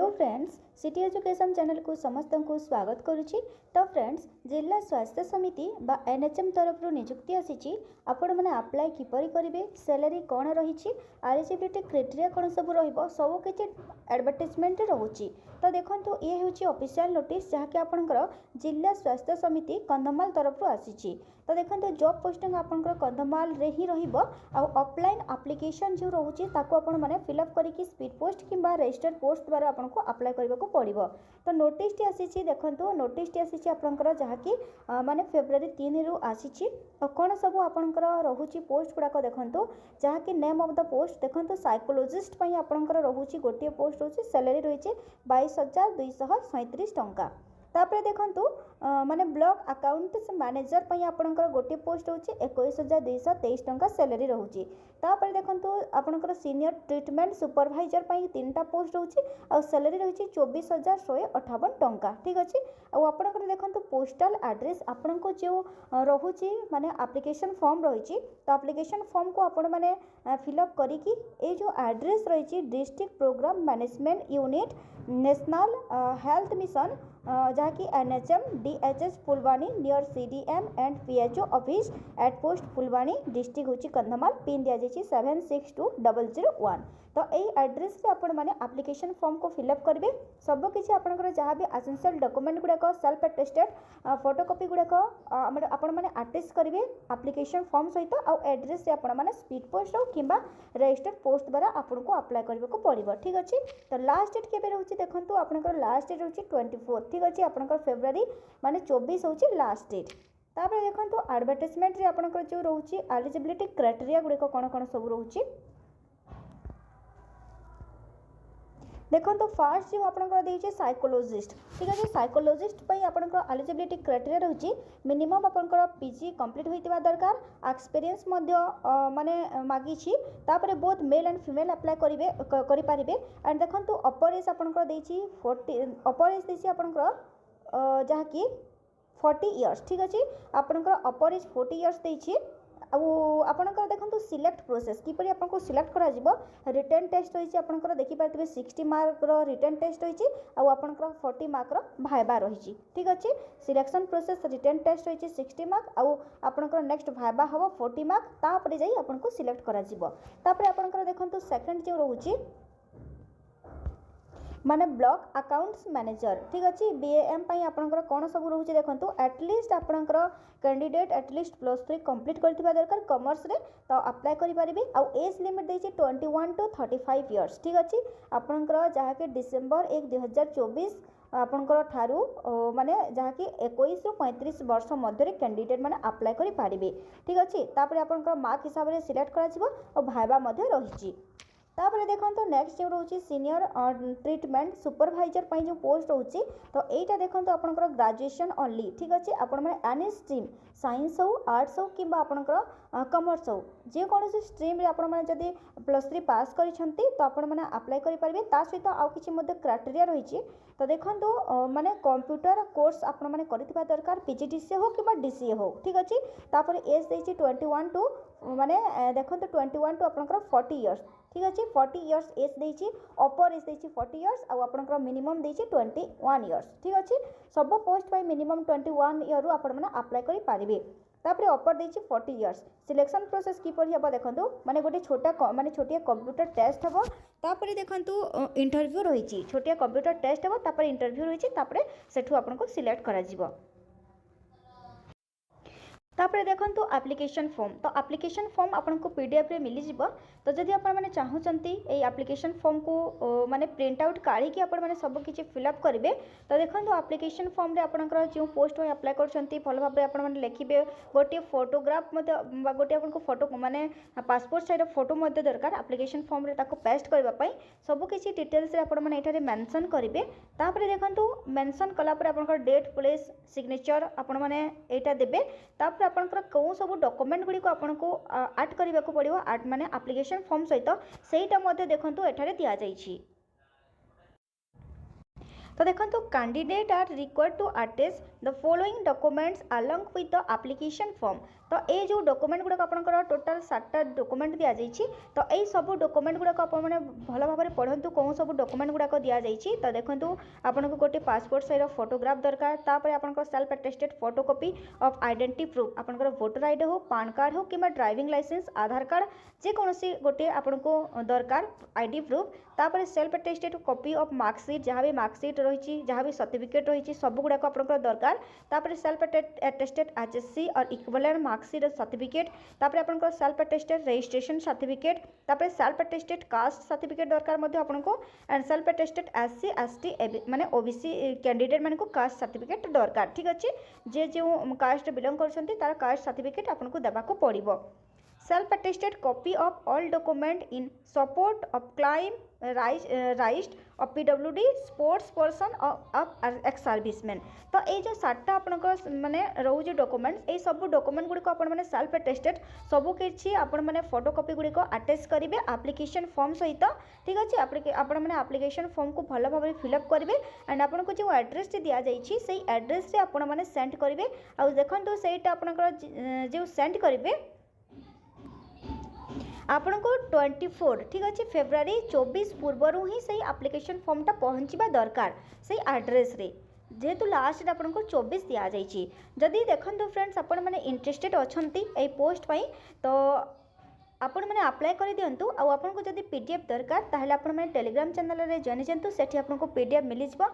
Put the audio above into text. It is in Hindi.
Hello friends, city education channel को समस्त को स्वागत करुच्ची। तो फ्रेंड्स, जिला स्वास्थ्य समिति बा एनएचएम तरफ नियुक्ति आसी आपण मैंने अप्लाई किपरि करेंगे, सैलरी कौन रही, एलिजिबिलिटी क्राइटेरिया कौन सब सब किसी एडवर्टाइजमेंट रोचे। तो देखो ये हूँ ऑफिशियल नोटिस जहाँकि आपंकर जिला स्वास्थ्य समिति कंधमाल तरफ आसी। तो देखो जॉब पोस्टिंग आपंकर कंधमाल रे ही ऑफलाइन एप्लिकेशन जो रोचे आपण मैंने फिलअप करके स्पीड पोस्ट कि रजिस्टर्ड पोस्ट द्वारा आपको अप्लाई करने को पड़ो। तो नोटिस टी आसी देखो नोटिस टी आसी आपंकर जहाँकि माने फेब्रुआरी 3 रु आसी कौन सब आपंकर रोचे पोस्ट गुड़ाक देखो जहाँकि नेम ऑफ द पोस्ट देखो साइकोलोजिस्ट आपंकर रोचे गोटे पोस्ट रोचे सैलरी रही 22,237 टंका। तापर देखो माने ब्लॉक अकाउंट्स मैनेजर पई आपनकर गोटे पोस्ट होची 21,223 टंका सैलरी रहउची। तापर देखो आपनकर सीनियर ट्रीटमेंट सुपरवाइजर पई 3टा पोस्ट होची और सैलरी रहउची 24,158 टंका। ठीक अछि। आ आपनकर देखो पोस्टल एड्रेस आपनको जो रहउची माने एप्लिकेशन फॉर्म रहिची। तो एप्लिकेशन फॉर्म को आपण माने फिलअप करिकी ए जो एड्रेस रहिची district program management unit national health mission जहाँकि NHM DHS Phulbani near CDM and PHO office at post Phulbani district होची कंधमाल पिन दिया जाइए 762001। तो यही एड्रेस रे आपण माने एप्लिकेशन फॉर्म को फिलअप करेंगे। सब किसी आपंकर जहाँ भी एसेंशियल डॉक्यूमेंट गुड़ाक सेल्फ अटेस्टेड फोटोकॉपी गुड़ाक आपण माने अटैच करेंगे एप्लिकेशन फॉर्म सहित आउ एड्रेस रे आपण माने स्पीड पोस्ट कि रजिस्टर्ड पोस्ट द्वारा आपको अप्लाई करने को पड़ो। ठीक अच्छे। तो लास्ट डेट केबे रहउची देखंतु आपनकर लास्ट डेट रहउची 24। ठीक अच्छे। आपनकर फेब्रुआरी माने 24 होची लास्ट डेट। तापर देखंतु एडवर्टाइजमेंट रे आपनकर जो रहउची एलिजिबिलिटी क्राइटेरिया गुड़े कौन कौन सब रहउची देखो। तो फास्ट जो आपंकर देखे साइकोलोजिस्ट। ठीक है। साइकोलोजिस्ट आपंकर एलिजिबिलिटी क्राइटेरिया रही मिनिमम आपंकर पीजी कंप्लीट होता दरकार एक्सपीरियंस माने मागी तापर both male and female apply करेंगे। एंड देखो अपर एज आपंकर देछि 40 अपर एज देछि आपंकर जहाँकि 40 इयर्स। ठीक अच्छे। आपंकर अपर एज 40 इयर्स देछि। आपंकर देखो सिलेक्ट प्रोसेस किपरि आपको सिलेक्ट करा जिवो रिटन टेस्ट रही आपंकर देखि पारथिबे 60 मार्क रो रिटन टेस्ट रही आपंकर 40 मार्क रो भाइबा रही। ठीक अच्छे। सिलेक्शन प्रोसेस रिटन टेस्ट रही 60 मार्क आपंकर नेक्स्ट भाइबा हम 40 मार्क तापर जाई आपको सिलेक्ट करा जिवो। तापर आपंकर देखो सेकंड जो रहउची माने ब्लॉक अकाउंट्स मैनेजर। ठीक अच्छे। बीएएम पई आपनकर कौन सब रोचे देखो एटलिस्ट आपनकर कैंडिडेट एटलिस्ट +3 कंप्लीट करथिबा दरकार कॉमर्स रे तो अप्लाई करि परिबे। आ एज लिमिट देछि 21 टू 35 इयर्स। ठीक अच्छे। आपनकर जहाँ के डिसेंबर 1 2024 आपनकर ठारू माने जहाँ कि 21 रु 35 वर्ष मध्य कैंडिडेट माने अप्लाई करि पारिबे। ठीक अच्छे। तापर आपनकर मार्क हिसाब से सिलेक्ट करा जिवो और भाइबा मध्य रहिछि। तापर देखो तो नेक्स्ट जो रोचे सीनियर ट्रीटमेंट सुपरवाइजर पई जो पोस्ट रोचे तो एटा देखो आपनकर ग्रेजुएशन ओनली। ठीक अच्छे। आपण माने एनी स्ट्रीम साइंस हो आर्ट्स हो कि आपनकर कॉमर्स हो जे कौन स्ट्रीम रे आपण माने जदी +3 पास करिसंती तो आपण माने अप्लाई करि परिबे। ता सहित आउ किछि मध्ये क्राइटेरिया रहिछि। तो देखो माने कंप्यूटर कोर्स आपण माने करिथिबा दरकार पीजीडीसीए हो कि डीसीए हो। ठीक अच्छे। तापर एज देछि 21 टू माने देखो 21 टू आपनकर 40 इयर्स। ठीक अच्छे। 40 इयर्स एज देछि अपर एज देछि 40 इयर्स आ आपनकर मिनिमम देछि 21 इयर्स। ठीक अच्छे। सब पोस्ट पई मिनिमम 21 इयर रु आपण माने अप्लाई करि पारिबे। तापर अपर देछि 40 इयर्स। सिलेक्शन प्रोसेस किपरि हबा देखंतु माने गोटे छोटा माने छोटिया कंप्यूटर टेस्ट हबो तापर देखंतु इंटरव्यू रहिछि छोटिया कंप्यूटर टेस्ट हबो तापर इंटरव्यू रहिछि तापर सेठु आपनको सिलेक्ट करा जिवो। तापर देखो एप्लिकेशन फॉर्म। तो एप्लिकेशन फॉर्म आपको पीडीएफ रे मिली जिवो। तो जदि आपण माने चाहूचंती ए एप्लिकेशन फॉर्म को माने प्रिंट आउट काढ़ी कि आपण माने सब किछि फिलअप करेंगे। तो देखो एप्लिकेशन फॉर्म रे आपनकर जो पोस्ट में अप्लाई करछंती भल भाबरे आपण माने लिखिबे गोटे फोटोग्राफ मते गोटे आपनको फोटो माने पासपोर्ट साइज फोटो मते दरकार एप्लिकेशन फॉर्म रे ताको पेस्ट करबा पई सब किछि डिटेल्स रे आपण माने एठारे मेंशन करिवे। तापर देखो मेंशन कला पर आपनकर डेट प्लेस सिग्नेचर आपण माने एटा देबे। तापर आपनकर कौन सब डॉक्यूमेंट गुडी को आपनको ऐड करबा को पड़िबो ऐड माने एप्लिकेशन फॉर्म सहित सेटा मध्ये देखंतु एठारे दिया जाइछि। तो देखो candidate are required to attach the following documents along with the application form. तो ये जो डॉक्यूमेंट गुड़ाक आपंकर टोटाल 7टा डॉक्यूमेंट दि जाइए। तो यही सब डॉक्यूमेंट गुड़ाक आपने भल भाव में पढ़ु कौन सब डॉक्यूमेंट गुड़ाक दि जाइए। तो देखो आपको गोटे पासपोर्ट साइज फोटोग्राफ दरकार, तापर आपंकर self attested photocopy of identity proof, आपंकर वोटर आईडी हो, पान कार्ड हो कि ड्राइविंग लाइसेंस, आधार कार्ड, जेकोसी गोटे आपको दरकार आईडी प्रूफ। तापर self attested copy of marksheet, जहाँ भी मार्कशीट रही, जहाँ भी सर्टिफिकेट रही, सब गुड़ाक आपंकर दरकार। तापर सेल्फ अटेस्टेड एचएससी और इक्विवेलेंट मार्कशीट सर्टिफिकेट, तापर आपंकर सेल्फ अटेस्टेड रजिस्ट्रेशन सर्टिफिकेट, तापर सेल्फ अटेस्टेड कास्ट सर्टिफिकेट दरकार मध्य आपको, and self attested SC ST माने ओबीसी कैंडिडेट मानक कास्ट सर्टिफिकेट दरकार। ठीक अच्छे, जे जो कास्ट बिलोंग करछंती तार कास्ट सर्टिफिकेट आपको देबाको पड़िबो। Self attested copy of all document in support of claim right of PWD sports person of ex serviceman. तो ये जो 7टा आपंकर माने रोचे डॉक्यूमेंट्स, ये सब डॉक्यूमेंट गुड़िक आप सेल्फ अटेस्टेड सबू किसी आपण मैंने फोटोकॉपी गुड़िक अटैच करेंगे एप्लिकेशन फॉर्म सहित। ठीक अच्छे, आपण मैंने एप्लिकेशन फॉर्म को भल भाव में फिलअप करेंगे एंड आपको जो एड्रेस दी जाइए से एड्रेस आपण मैंने सेंड करेंगे। आ देखो सहीटा आपंकर जो सेंड करेंगे आपण को 24 ठीक अच्छे फेब्रुआरी 24 पूर्वर ही सही एप्लिकेशन फॉर्मटा पहुँचवा दरकार से एड्रेस रे, जेहेतु लास्ट आपन को 24 दि जाइए। जदि देखो फ्रेंड्स आपण मैंने इंटरेस्टेड अच्छा ये पोस्ट पाई तो आपण मैंने अप्लाई कर दिंतु। आपन को जब पीडीएफ दरकार ताहले आपण मैंने टेलीग्राम चैनल रे जॉइन होजंतु, सेठी आपन को पीडीएफ मिल जाए।